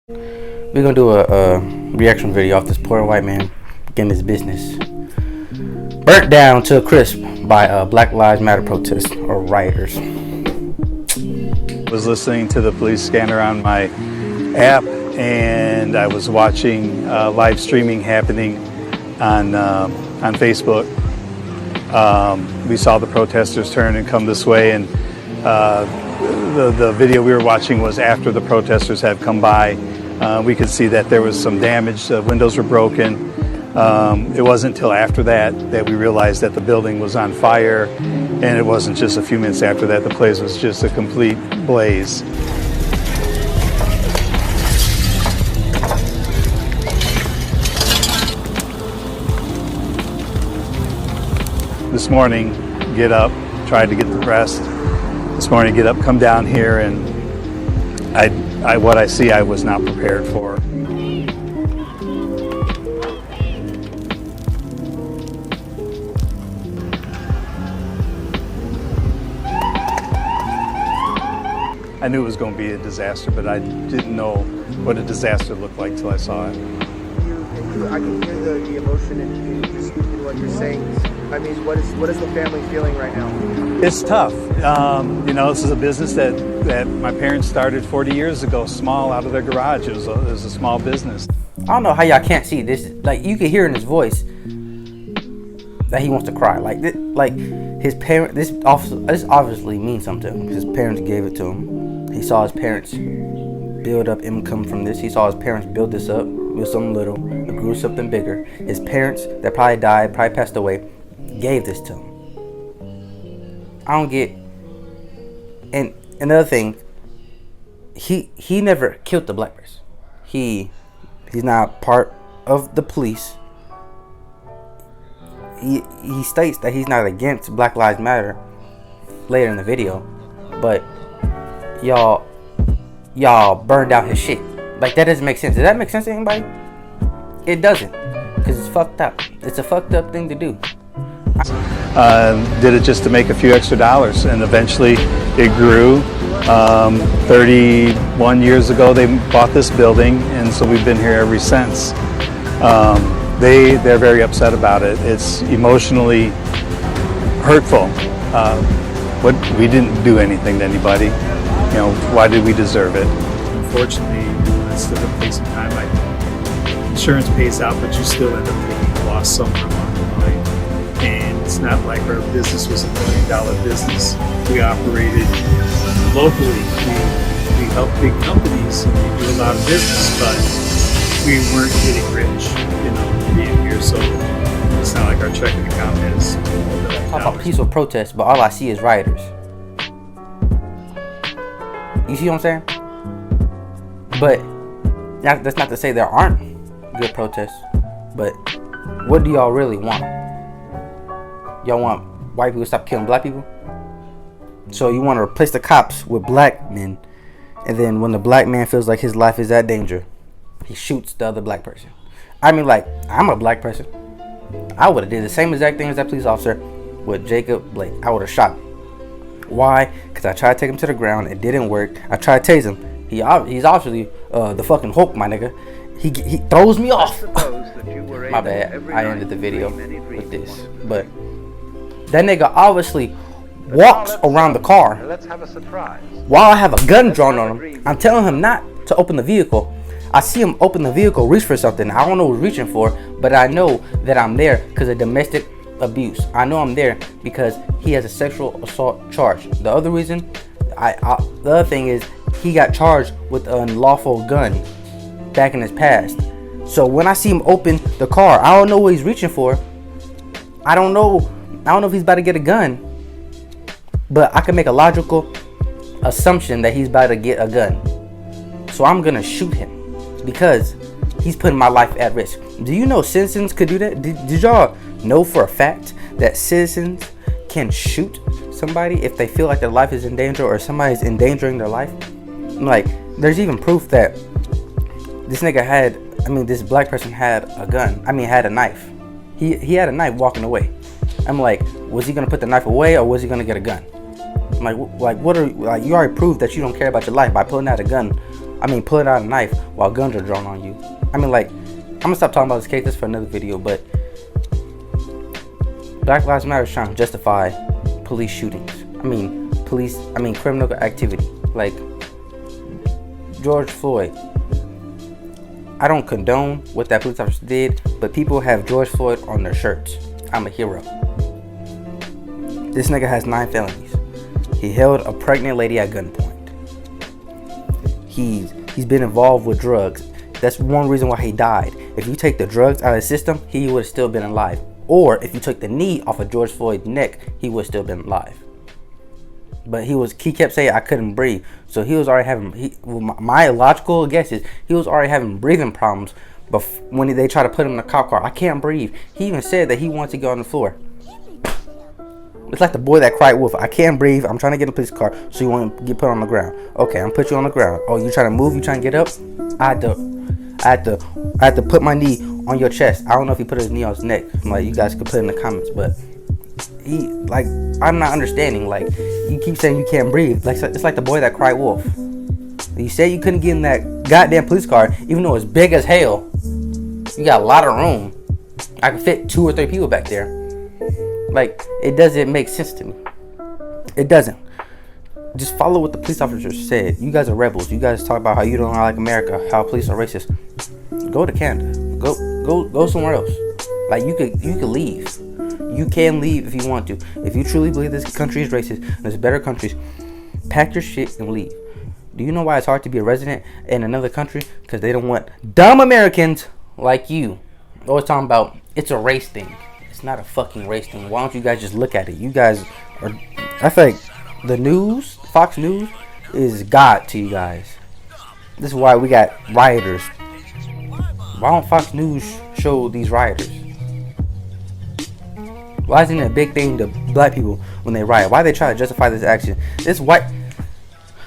We're gonna do a reaction video off this poor white man getting his business burnt down to a crisp by Black Lives Matter protests or rioters. Was listening to the police scanner on my app, and I was watching live streaming happening on Facebook. We saw the protesters turn and come this way, and the video we were watching was after the protesters had come by. We could see that there was some damage. The windows were broken. It wasn't until after that we realized that the building was on fire, and it wasn't just a few minutes after that. The place was just a complete blaze. This morning, get up, tried to get the rest. This morning, get up, come down here, and what I see, I was not prepared for. I knew it was going to be a disaster, but I didn't know what a disaster looked like till I saw it. I can hear the emotion in what you're saying. I mean, what is the family feeling right now? It's tough. This is a business that my parents started 40 years ago, small, out of their garage. It was a small business. I don't know how y'all can't see this. Like, you can hear in his voice that he wants to cry. Like his parent. This obviously means something to him. His parents gave it to him. He saw his parents build up income from this. He saw his parents build this up with something little. It grew something bigger. His parents that probably died, probably passed away, gave this to him. I don't get. And another thing, he never killed the black person. He's not part of the police. He states that he's not against Black Lives Matter later in the video, but y'all burned out his shit. Like, that doesn't make sense. Does that make sense to anybody? It doesn't, because it's fucked up. It's a fucked up thing to do. Did it just to make a few extra dollars, and eventually it grew. 31 years ago they bought this building, and so we've been here ever since. They're very upset about it. It's emotionally hurtful. We didn't do anything to anybody. Why did we deserve it? Unfortunately, instead of facing time, insurance pays out, but you still end up taking a loss somewhere along the line. And it's not like our business was $1 million business. We operated locally. We help big companies and we do a lot of business, but we weren't getting rich, being here. So it's not like our checking account is. Talk about peaceful protests, but all I see is rioters. You see what I'm saying? But that's not to say there aren't good protests. But what do y'all really want? Y'all want white people to stop killing black people? So you want to replace the cops with black men, and then when the black man feels like his life is at danger, he shoots the other black person. I mean, like, I'm a black person. I would have did the same exact thing as that police officer with Jacob Blake. I would have shot him. Why? Because I tried to take him to the ground. It didn't work. I tried to tase him. He's obviously the fucking Hulk, my nigga. He throws me off. My bad. I ended the video with this. But that nigga obviously walks around the car while I have a gun drawn on him. I'm telling him not to open the vehicle. I see him open the vehicle, reach for something. I don't know what he's reaching for, but I know that I'm there because of domestic abuse. I know I'm there because he has a sexual assault charge. The other reason, the other thing is he got charged with an unlawful gun back in his past. So when I see him open the car, I don't know what he's reaching for. I don't know if he's about to get a gun, but I can make a logical assumption that he's about to get a gun. So I'm gonna shoot him because he's putting my life at risk. Do you know citizens could do that? Did y'all know for a fact that citizens can shoot somebody if they feel like their life is in danger or somebody's endangering their life? Like, there's even proof that this black person had a gun. Had a knife. He had a knife walking away. I'm like, was he gonna put the knife away or was he gonna get a gun? I'm like, what are you already proved that you don't care about your life by pulling out a gun I mean, pulling out a knife while guns are drawn on you. I mean, like, I'm gonna stop talking about this case. This for another video, but Black Lives Matter is trying to justify police shootings. I mean, criminal activity. Like, George Floyd. I don't condone what that police officer did, but people have George Floyd on their shirts. I'm a hero. This nigga has 9 felonies. He held a pregnant lady at gunpoint. He's been involved with drugs. That's one reason why he died. If you take the drugs out of the system, he would have still been alive. Or if you took the knee off of George Floyd's neck, he would have still been alive. But he kept saying I couldn't breathe. So he was already having, my logical guess is he was already having breathing problems. But when they tried to put him in the cop car, I can't breathe. He even said that he wanted to go on the floor. It's like the boy that cried wolf. I can't breathe. I'm trying to get in a police car, so you want to get put on the ground. Okay, I'm put you on the ground. Oh, you trying to move? You trying to get up? I had to put my knee on your chest. I don't know if he put his knee on his neck. I'm like, you guys could put it in the comments, but I'm not understanding. Like, you keep saying you can't breathe. Like, it's like the boy that cried wolf. You said you couldn't get in that goddamn police car, even though it's big as hell. You got a lot of room. I could fit 2 or 3 people back there. Like, it doesn't make sense to me. It doesn't. Just follow what the police officer said. You guys are rebels. You guys talk about how you don't like America, how police are racist. Go to Canada. Go somewhere else. Like, you could leave. You can leave if you want to. If you truly believe this country is racist and there's better countries, pack your shit and leave. Do you know why it's hard to be a resident in another country? Because they don't want dumb Americans like you. Always talking about it's a race thing. It's not a fucking race thing. Why don't you guys just look at it? You guys are, I feel like the news, Fox News, is God to you guys. This is why we got rioters. Why don't Fox News show these rioters? Why isn't it a big thing to black people when they riot? Why they try to justify this action? This white,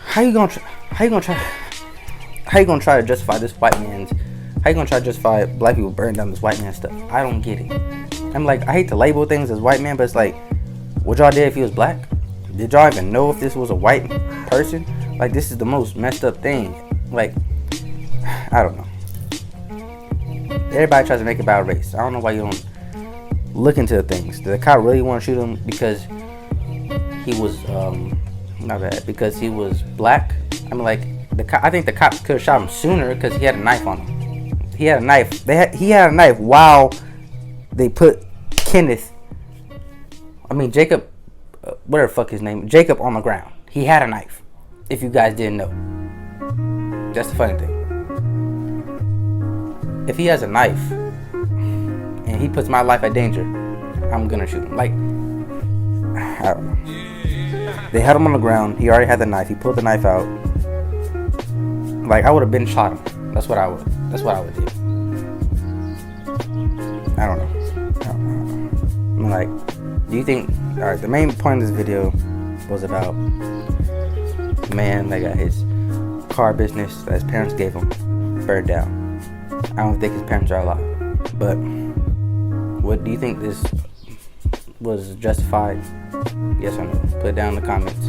how you gonna try to justify this white man's? How you gonna try to justify black people burning down this white man stuff? I don't get it. I'm like, I hate to label things as white man, but it's like, what y'all did if he was black? Did y'all even know if this was a white person? Like, this is the most messed up thing. Like, I don't know. Everybody tries to make it about race. I don't know why you don't look into the things. Did the cop really want to shoot him because he was because he was black? I mean, like, I think the cops could have shot him sooner because he had a knife on him. He had a knife. He had a knife while they put Jacob, whatever the fuck his name, Jacob, on the ground. He had a knife. If you guys didn't know, that's the funny thing. If he has a knife and he puts my life at danger, I'm gonna shoot him. Like, I don't know. They had him on the ground. He already had the knife. He pulled the knife out. Like, I would have been shot him. That's what I would do. I don't know. I'm like, do you think? All right. The main point of this video was about a man that got his car business that his parents gave him burned down. I don't think his parents are alive. But what do you think this was justified? Yes or no? Put it down in the comments.